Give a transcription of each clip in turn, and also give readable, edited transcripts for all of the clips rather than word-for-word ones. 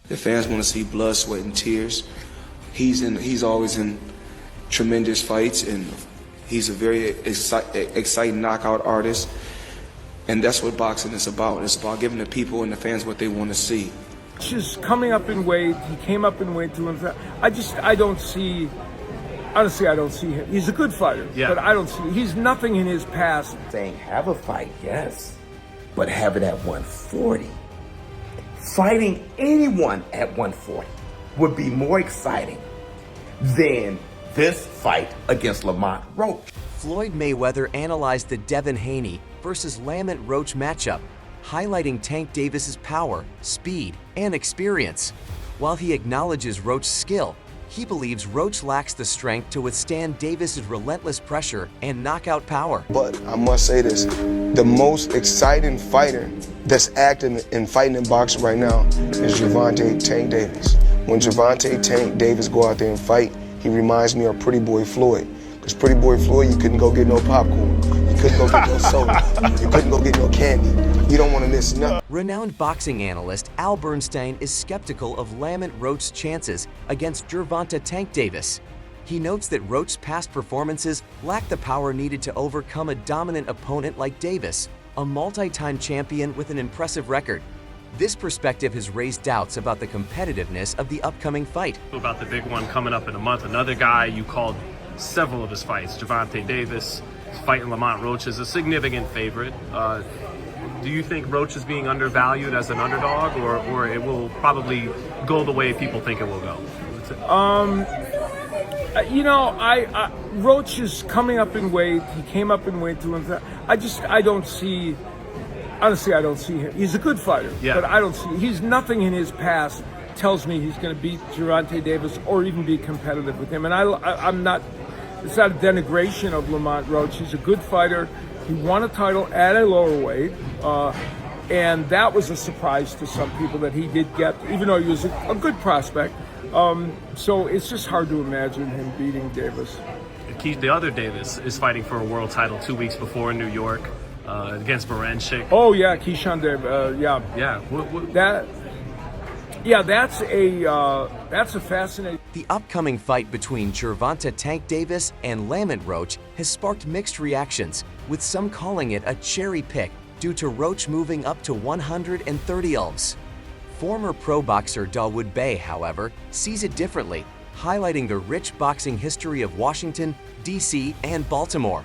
The fans want to see blood, sweat, and tears. He's always in tremendous fights, and he's a very exciting knockout artist. And that's what boxing is about. It's about giving the people and the fans what they want to see. Just coming up in weight. He came up in weight to him. I don't see. Honestly, I don't see him. He's a good fighter, but I don't see. He's nothing in his past. Saying have a fight, yes, but have it at 140. Fighting anyone at 140 would be more exciting than this fight against Lamont Roach. Floyd Mayweather analyzed the Devin Haney versus Lamont Roach matchup, highlighting Tank Davis's power, speed, and experience. While he acknowledges Roach's skill, he believes Roach lacks the strength to withstand Davis's relentless pressure and knockout power. But I must say this, the most exciting fighter that's active and fighting in boxing right now is Gervonta Tank Davis. When Gervonta Tank Davis go out there and fight, he reminds me of Pretty Boy Floyd. Because Pretty Boy Floyd, you couldn't go get no popcorn. You couldn't go get no soda. You couldn't go get no candy. You don't want to miss nothing. Renowned boxing analyst Al Bernstein is skeptical of Lamont Roach's chances against Gervonta Tank Davis. He notes that Roach's past performances lack the power needed to overcome a dominant opponent like Davis, a multi-time champion with an impressive record. This perspective has raised doubts about the competitiveness of the upcoming fight. About the big one coming up in a month, another guy you called several of his fights, Gervonta Davis, fighting Lamont Roach, is a significant favorite. Do you think Roach is being undervalued as an underdog, or it will probably go the way people think it will go? Roach is coming up in weight. He came up in weight to him. I don't see. Honestly, I don't see him. He's a good fighter, but I don't see. He's nothing in his past tells me he's going to beat Gervonta Davis or even be competitive with him. And I'm not. It's not a denigration of Lamont Roach. He's a good fighter. He won a title at a lower weight, and that was a surprise to some people that he did get, even though he was a good prospect. So it's just hard to imagine him beating Davis. The other Davis is fighting for a world title 2 weeks before in New York against Baranchik. Oh yeah, Keyshawn Davis. That's a fascinating. The upcoming fight between Gervonta Tank Davis and Lamont Roach has sparked mixed reactions, with some calling it a cherry pick due to Roach moving up to 130 ulms. Former pro boxer Dawood Bey, however, sees it differently, highlighting the rich boxing history of Washington, D.C., and Baltimore.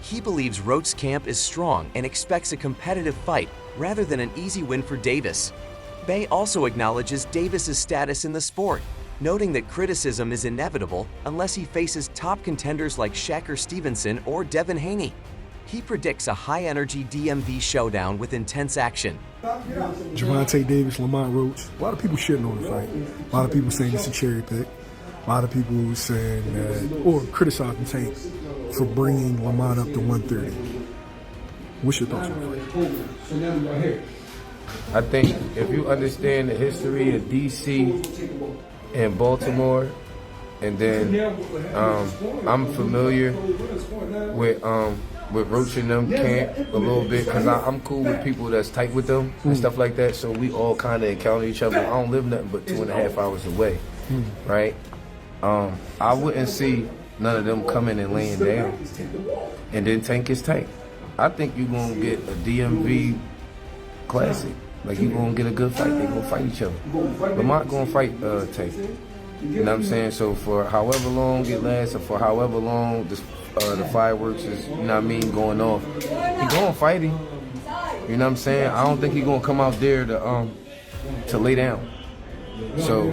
He believes Roach's camp is strong and expects a competitive fight rather than an easy win for Davis. Bey also acknowledges Davis's status in the sport, noting that criticism is inevitable unless he faces top contenders like Shakur Stevenson or Devin Haney. He predicts a high-energy DMV showdown with intense action. Gervonta Davis, Lamont Roach. A lot of people shitting on the fight. A lot of people saying it's a cherry pick. A lot of people saying that, or criticizing Tank for bringing Lamont up to 130. What's your thoughts on the fight? I think if you understand the history of D.C. and Baltimore, and then I'm familiar with Roach and them camp a little bit, because I'm cool with people that's tight with them and stuff like that, so we all kind of encounter each other. I don't live nothing but 2.5 hours away, right? I wouldn't see none of them coming and laying down, and then Tank is Tank. I think you're going to get a DMV classic. Like, you're going to get a good fight. They're going to fight each other. Lamont going to fight Tank. You know what I'm saying? So for however long it lasts, or for however long the fireworks is, you know what I mean, going off, he going to fight him. You know what I'm saying? I don't think he's going to come out there to lay down. So,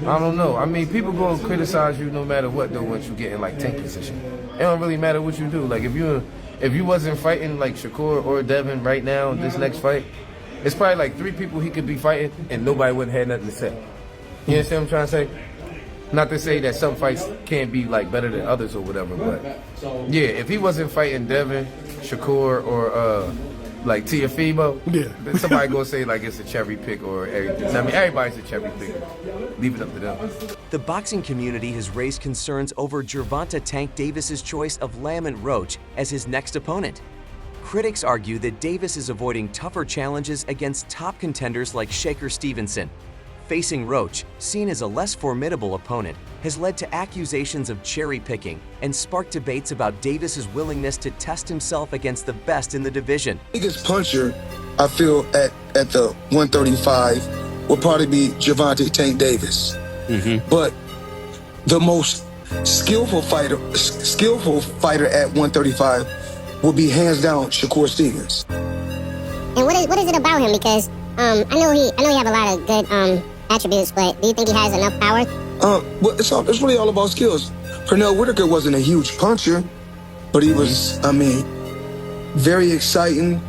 I don't know. I mean, people going to criticize you no matter what, though, once you get in, like, tank position. It don't really matter what you do. Like, if you wasn't fighting, like, Shakur or Devin right now, this next fight, it's probably, like, 3 people he could be fighting, and nobody wouldn't have nothing to say. You understand what I'm trying to say? Not to say that some fights can't be, like, better than others or whatever, but, yeah, if he wasn't fighting Devin, Shakur, or, like Tiafimo, then somebody gonna say like it's a cherry pick or everything. I mean, everybody's a cherry pick. Leave it up to them. The boxing community has raised concerns over Gervonta Tank Davis's choice of Lamont Roach as his next opponent. Critics argue that Davis is avoiding tougher challenges against top contenders like Shakur Stevenson. Facing Roach, seen as a less formidable opponent, has led to accusations of cherry-picking and sparked debates about Davis's willingness to test himself against the best in the division. Biggest puncher, I feel, at the 135 will probably be Gervonta Tank Davis. But the most skillful fighter at 135 will be hands down Shakur Stevens. And what is it about him? Because I know he have a lot of good attributes, but do you think he has enough power? Well, it's really all about skills. Pernell Whitaker wasn't a huge puncher, but he was, very exciting,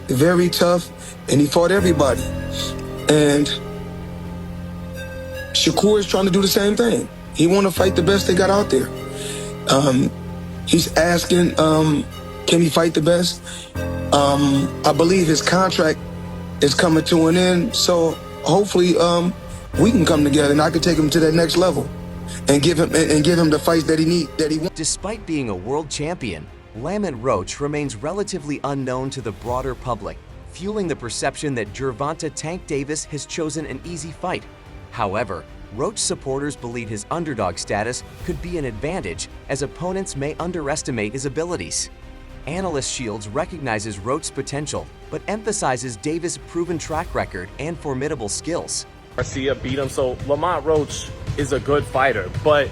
very tough, and he fought everybody. And Shakur is trying to do the same thing. He want to fight the best they got out there. He's asking, can he fight the best? I believe his contract is coming to an end, so hopefully we can come together and I can take him to that next level and give him the fights that he wants. Despite being a world champion, Lamont Roach remains relatively unknown to the broader public, fueling the perception that Gervonta Tank Davis has chosen an easy fight. However, Roach supporters believe his underdog status could be an advantage, as opponents may underestimate his abilities. Analyst Shields recognizes Roach's potential, but emphasizes Davis' proven track record and formidable skills. Garcia beat him, so Lamont Roach is a good fighter, but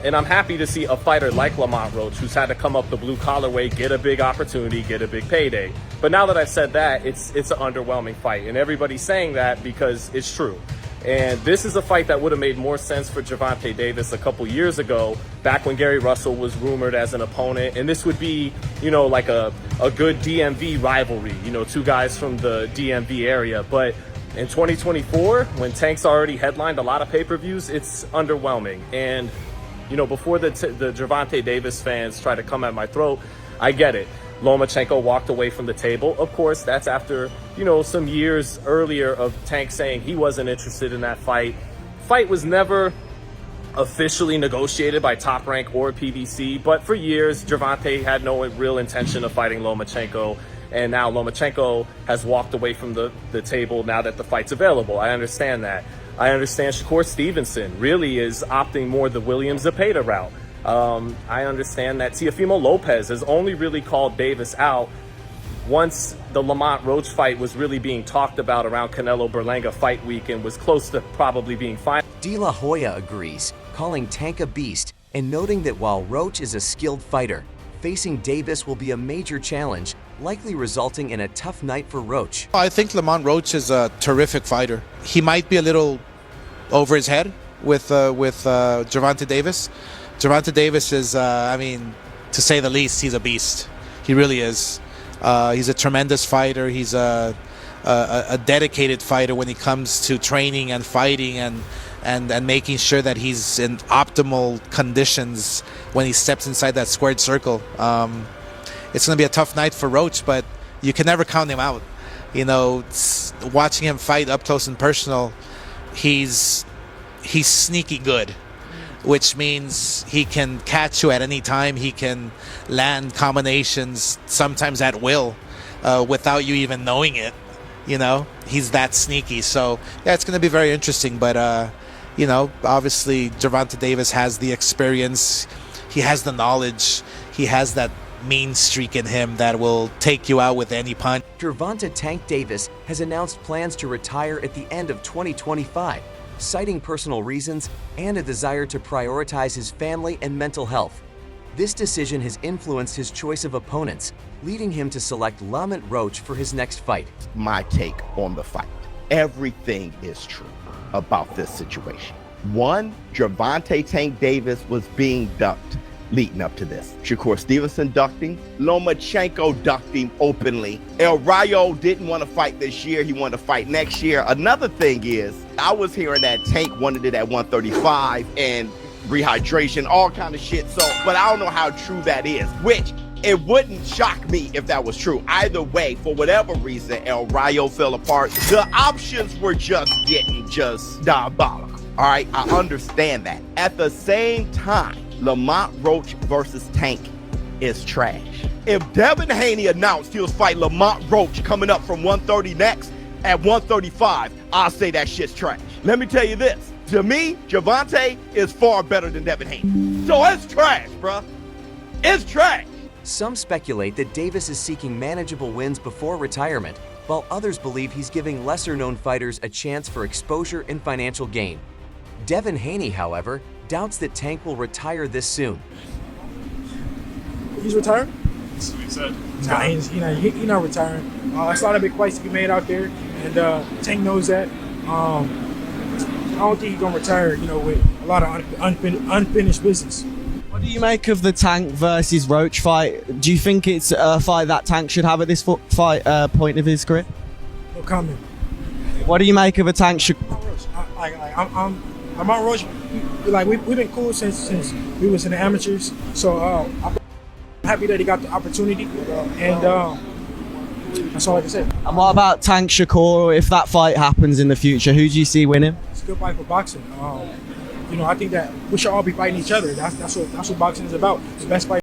and I'm happy to see a fighter like Lamont Roach, who's had to come up the blue-collar way, get a big opportunity, get a big payday. But now that I've said that, it's an underwhelming fight, and everybody's saying that because it's true. And this is a fight that would have made more sense for Gervonta Davis a couple years ago, back when Gary Russell was rumored as an opponent. And this would be, like a good DMV rivalry, two guys from the DMV area. But in 2024, when Tank's already headlined a lot of pay-per-views, it's underwhelming. And, before the Gervonta Davis fans try to come at my throat, I get it. Lomachenko walked away from the table. Of course, that's after, some years earlier of Tank saying he wasn't interested in that fight. Fight was never officially negotiated by Top Rank or PBC, but for years, Gervonta had no real intention of fighting Lomachenko, and now Lomachenko has walked away from the table now that the fight's available. I understand that. I understand Shakur Stevenson really is opting more the Williams-Zepeda route. I understand that Teofimo Lopez has only really called Davis out once the Lamont Roach fight was really being talked about around Canelo Berlanga fight week and was close to probably being final. De La Hoya agrees, calling Tank a beast and noting that while Roach is a skilled fighter, facing Davis will be a major challenge, likely resulting in a tough night for Roach. I think Lamont Roach is a terrific fighter. He might be a little over his head with Gervonta Davis. Gervonta Davis is, to say the least, he's a beast. He really is. He's a tremendous fighter. He's a dedicated fighter when it comes to training and fighting and making sure that he's in optimal conditions when he steps inside that squared circle. It's going to be a tough night for Roach, but you can never count him out. Watching him fight up close and personal, he's sneaky good, which means he can catch you at any time. He can land combinations, sometimes at will, without you even knowing it. He's that sneaky. So, yeah, it's going to be very interesting. But, obviously Gervonta Davis has the experience. He has the knowledge. He has that mean streak in him that will take you out with any punch. Gervonta Tank Davis has announced plans to retire at the end of 2025. Citing personal reasons and a desire to prioritize his family and mental health. This decision has influenced his choice of opponents, leading him to select Lamont Roach for his next fight. My take on the fight. Everything is true about this situation. One, Gervonta Tank Davis was being ducked leading up to this. Shakur Stevenson ducked him. Lomachenko ducked him openly. El Rayo didn't want to fight this year. He wanted to fight next year. Another thing is, I was hearing that Tank wanted it at 135 and rehydration, all kind of shit. But I don't know how true that is, which it wouldn't shock me if that was true. Either way, for whatever reason, El Rayo fell apart. The options were just getting diabolical. All right, I understand that. At the same time, Lamont Roach versus Tank is trash. If Devin Haney announced he was fighting Lamont Roach coming up from 130 next, at 135, I'll say that shit's trash. Let me tell you this. To me, Gervonta is far better than Devin Haney. So it's trash, bruh. It's trash. Some speculate that Davis is seeking manageable wins before retirement, while others believe he's giving lesser-known fighters a chance for exposure and financial gain. Devin Haney, however, doubts that Tank will retire this soon. He's retiring? That's what he said. Nah, he's not retiring. It's a lot of big fights to be made out there, and Tank knows that. I don't think he's gonna retire, with a lot of unfinished business. What do you make of the Tank versus Roach fight? Do you think it's a fight that Tank should have at this point of his career? No comment. What do you make of a Tank? Lamont Roach, we've been cool since we was in the amateurs. So I'm happy that he got the opportunity, and that's all I can say. And what about Tank Shakur? If that fight happens in the future, who do you see winning? It's a good fight for boxing. I think that we should all be fighting each other. That's what boxing is about. The best fight.